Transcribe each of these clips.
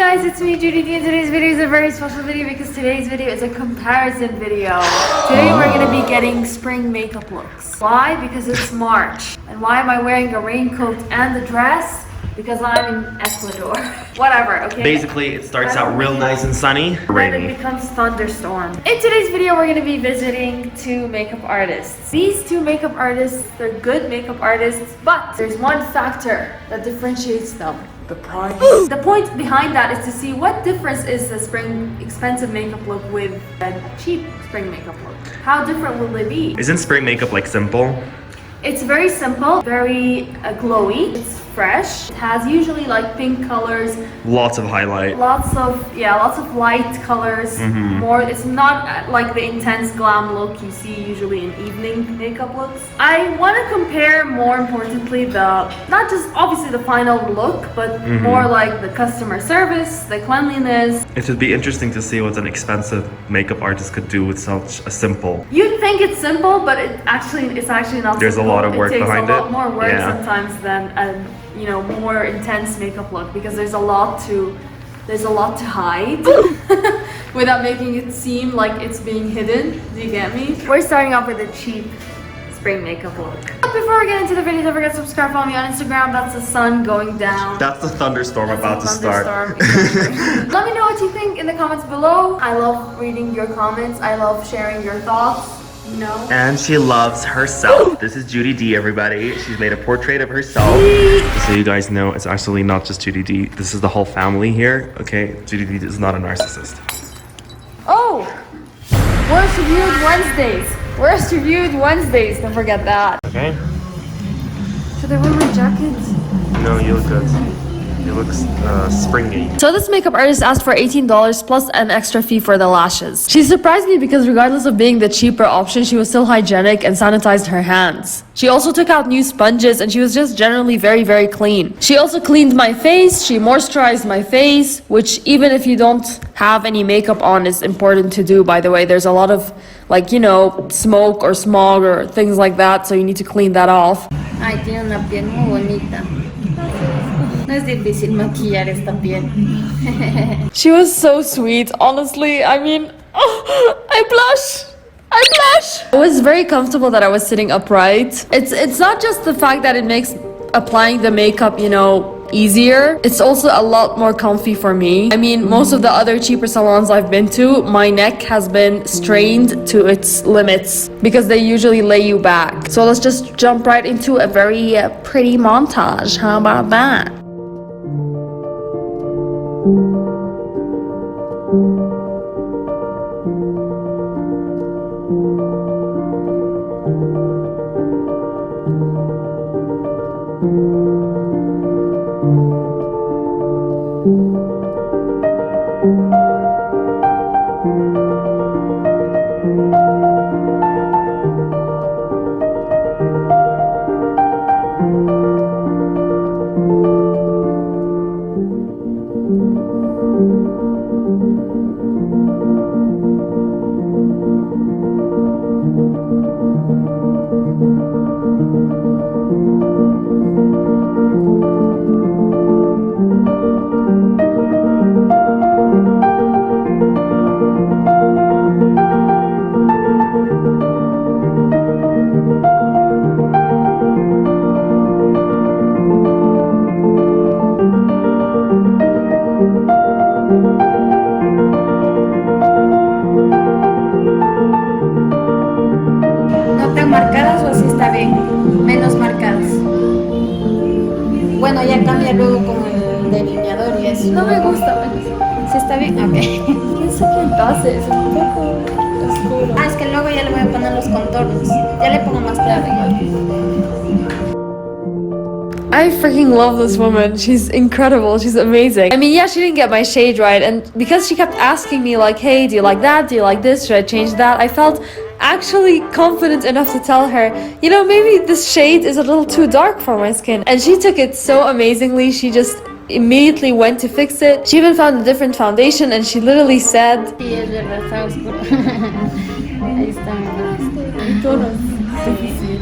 guys, it's me Judy D, and today's video is a very special video because today's video is a comparison video. Today we're going to be getting spring makeup looks. Why? Because it's March. And why am I wearing a raincoat and a dress? Because I'm in Ecuador. Whatever, okay? Basically, it starts out real nice and sunny, Then rainy. it becomes thunderstorm. In today's video, we're going to be visiting two makeup artists. These two makeup artists, they're good makeup artists, but there's one factor that differentiates them. The price. The point behind that is to see what difference is the spring expensive makeup look with a cheap spring makeup look. How different will they be? Isn't spring makeup like simple? It's very simple, very glowy. It's fresh. It has usually like pink colors, Lots of highlight. lots of light colors. More, it's not like the intense glam look you see usually in evening makeup looks. I want to compare, more importantly, not just obviously the final look, but more like the customer service, the cleanliness. It would be interesting to see what an expensive makeup artist could do with such a simple. You'd think it's simple, but it's actually not. There's simple. a lot of work behind it takes a it. lot more work Yeah. sometimes than a more intense makeup look, because there's a lot to hide without making it seem like it's being hidden. Do you get me? We're starting off with a cheap spring makeup look. But before we get into the video, don't forget to subscribe, follow me on Instagram. That's the sun going down. That's the thunderstorm about to start. Exactly. Let me know what you think in the comments below. I love reading your comments. I love sharing your thoughts. And she loves herself. This is Judy D, everybody. She's made a portrait of herself. So you guys know, it's actually not just Judy D. This is the whole family here, okay? Judy D is not a narcissist. Oh! Worst reviewed Wednesdays. Worst reviewed Wednesdays. Don't forget that. Okay? Should I wear my jacket? No, you look good. You look springy. So this makeup artist asked for $18 plus an extra fee for the lashes. She surprised me because regardless of being the cheaper option, she was still hygienic and sanitized her hands. She also took out new sponges and she was just generally very, very clean. She also cleaned my face, she moisturized my face, which even if you don't have any makeup on is important to do, by the way. There's a lot of smoke or smog or things like that, so you need to clean that off. Ay, tiene una piel muy bonita. No es difícil maquillar esta piel. She was so sweet, honestly. I mean, I blush. It was very comfortable that I was sitting upright. It's not just the fact that it makes applying the makeup, easier. It's also a lot more comfy for me. I mean, most of the other cheaper salons I've been to, my neck has been strained to its limits because they usually lay you back. So let's just jump right into a very pretty montage. How about that? ¿Marcadas o así está bien? Menos marcadas. Bueno, ya cambia luego con el delineador y eso. No me gusta. ¿Sí está bien? Ok. Pienso que entonces es un poco oscuro. Ah, es que luego ya le voy a poner los contornos. Ya le pongo más claro igual. I freaking love this woman. She's incredible. She's amazing. I mean, yeah, she didn't get my shade right. And because she kept asking me like, hey, do you like that? Do you like this? Should I change that? I felt actually confident enough to tell her, maybe this shade is a little too dark for my skin. And she took it so amazingly. She just immediately went to fix it. She even found a different foundation and she literally said, Sí, es verdad, está oscuro. Ahí está, mi amor. tonos difícil.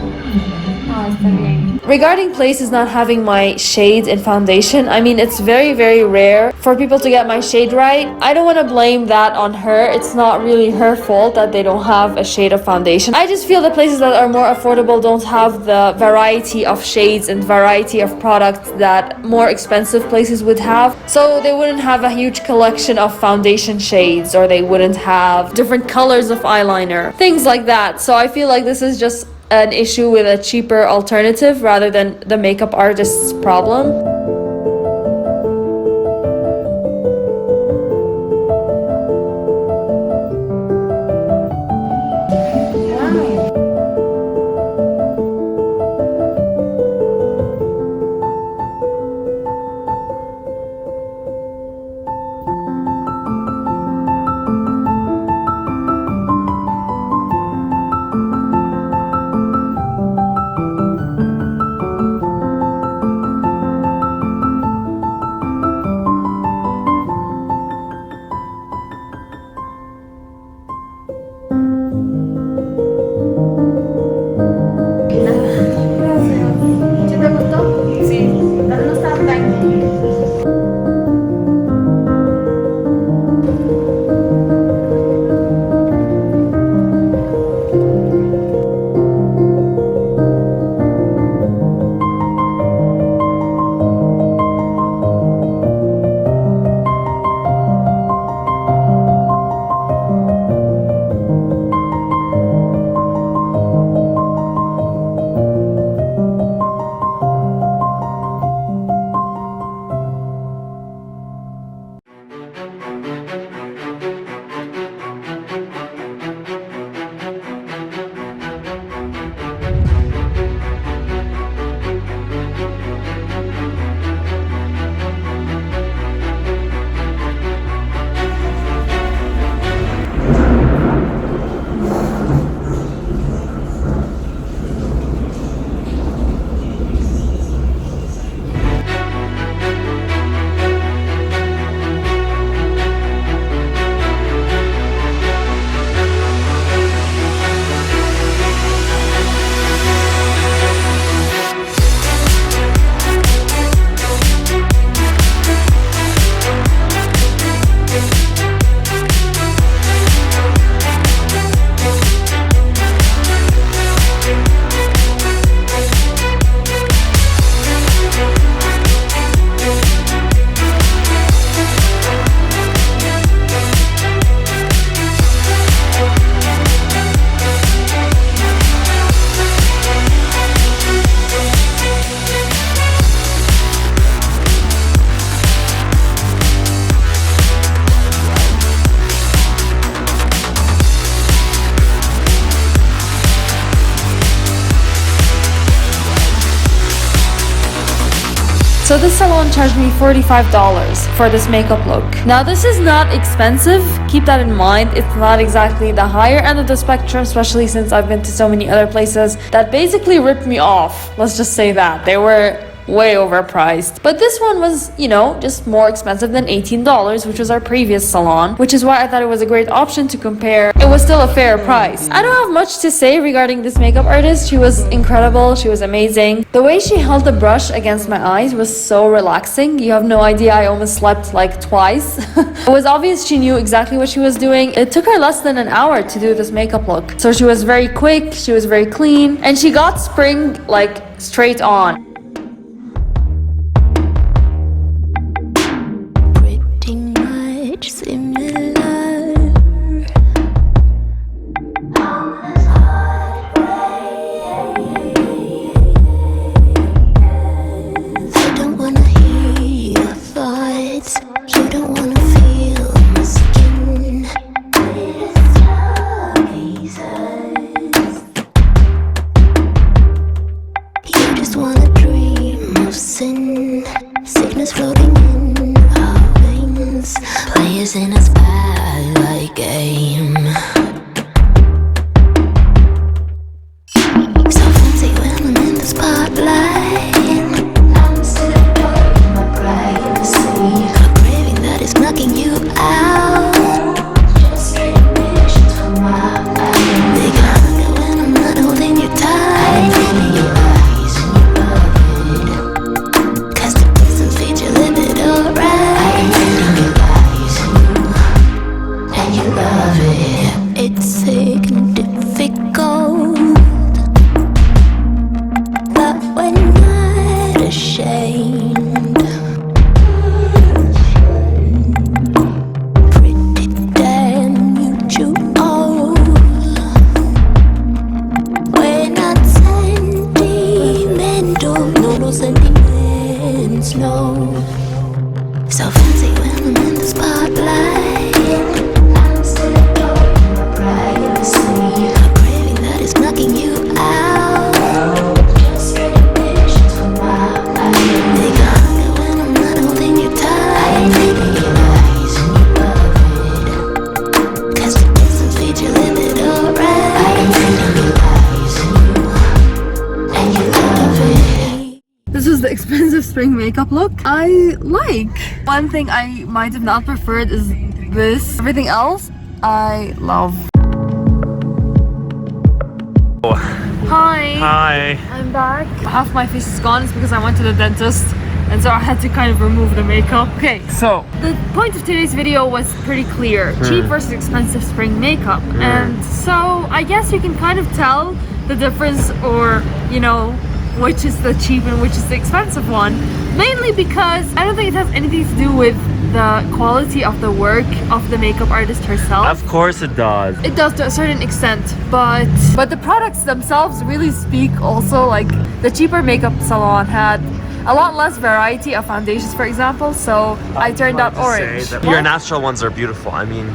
Ah, está bien. Regarding places not having my shades in foundation, I mean, it's very, very rare for people to get my shade right. I don't want to blame that on her. It's not really her fault that they don't have a shade of foundation. I just feel the places that are more affordable don't have the variety of shades and variety of products that more expensive places would have. So they wouldn't have a huge collection of foundation shades, or they wouldn't have different colors of eyeliner, things like that. So I feel like this is just an issue with a cheaper alternative rather than the makeup artist's problem. So this salon charged me $45 for this makeup look. Now this is not expensive, keep that in mind. It's not exactly the higher end of the spectrum, especially since I've been to so many other places that basically ripped me off. Let's just say that. They were way overpriced. But this one was, you know, just more expensive than $18, which was our previous salon, which is why I thought it was a great option to compare. It was still a fair price. I don't have much to say regarding this makeup artist. She was incredible. She was amazing. The way she held the brush against my eyes was so relaxing. You have no idea. I almost slept like twice. It was obvious she knew exactly what she was doing. It took her less than an hour to do this makeup look. So she was very quick. She was very clean. And she got spring like straight on. Sickness floating in our veins, players in a spotlight game. So fancy when I'm in the spotlight. I'm still in my privacy. A craving that is knocking you out. Just straight visions from my eyes. They got hunger when I'm not holding you tight. Feeling your eyes and your eyes. when I'm in the spotlight. I'm still in my privacy. A craving that is knocking you out. Just recognitions for my life. Take a hunger when I'm not holding you tight. I ain't reading your eyes and you love it. Cause it doesn't feed your limit, alright. I ain't reading your eyes and you love it. This was the expensive spring makeup look. I like. One thing I might have not preferred is this. Everything else, I love. Hi. Hi. I'm back. Half my face is gone. It's because I went to the dentist. And so I had to kind of remove the makeup. Okay, so the point of today's video was pretty clear. Cheap versus expensive spring makeup. And so I guess you can kind of tell the difference, or, you know, which is the cheap and which is the expensive one. Mainly because I don't think it has anything to do with the quality of the work of the makeup artist herself. Of course it does. It does to a certain extent, but the products themselves really speak also. Like the cheaper makeup salon had a lot less variety of foundations, for example, so I turned out orange. Your natural ones are beautiful. I mean,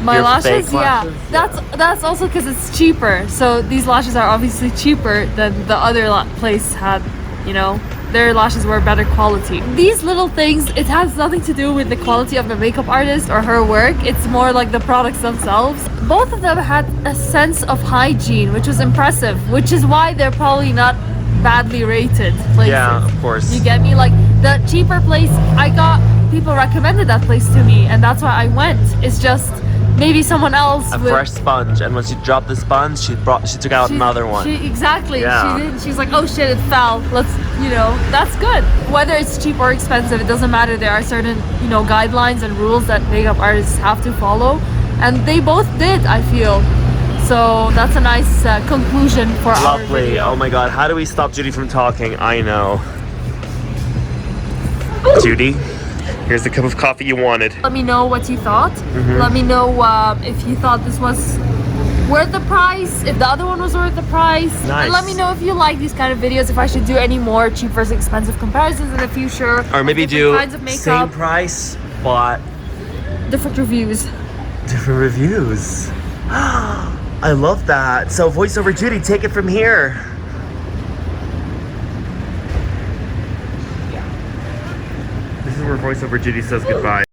my your lashes, fake yeah, lashes, that's also because it's cheaper. So these lashes are obviously cheaper than the other place had, you know. Their lashes were better quality. These little things, it has nothing to do with the quality of the makeup artist or her work. It's more like the products themselves. Both of them had a sense of hygiene, which was impressive, which is why they're probably not badly rated places. Yeah, of course. You get me? Like the cheaper place, people recommended that place to me, and that's why I went. It's just maybe someone else A with fresh sponge, and when she dropped the sponge, she took out another one. Exactly. Yeah. She did. She's like, oh shit, it fell. Let's, you know, that's good. Whether it's cheap or expensive, it doesn't matter. There are certain, you know, guidelines and rules that makeup artists have to follow, and they both did, I feel. So that's a nice conclusion for our Lovely. video. Oh my god, how do we stop Judy from talking? I know. Judy, here's the cup of coffee you wanted. Let me know what you thought. Let me know if you thought this was worth the price, if the other one was worth the price. Nice. And let me know if you like these kind of videos, if I should do any more cheap versus expensive comparisons in the future. Or maybe different do kinds of makeup, same price, but different reviews. different reviews. I love that. So voiceover Judy, take it from here. This is where voiceover Judy says goodbye.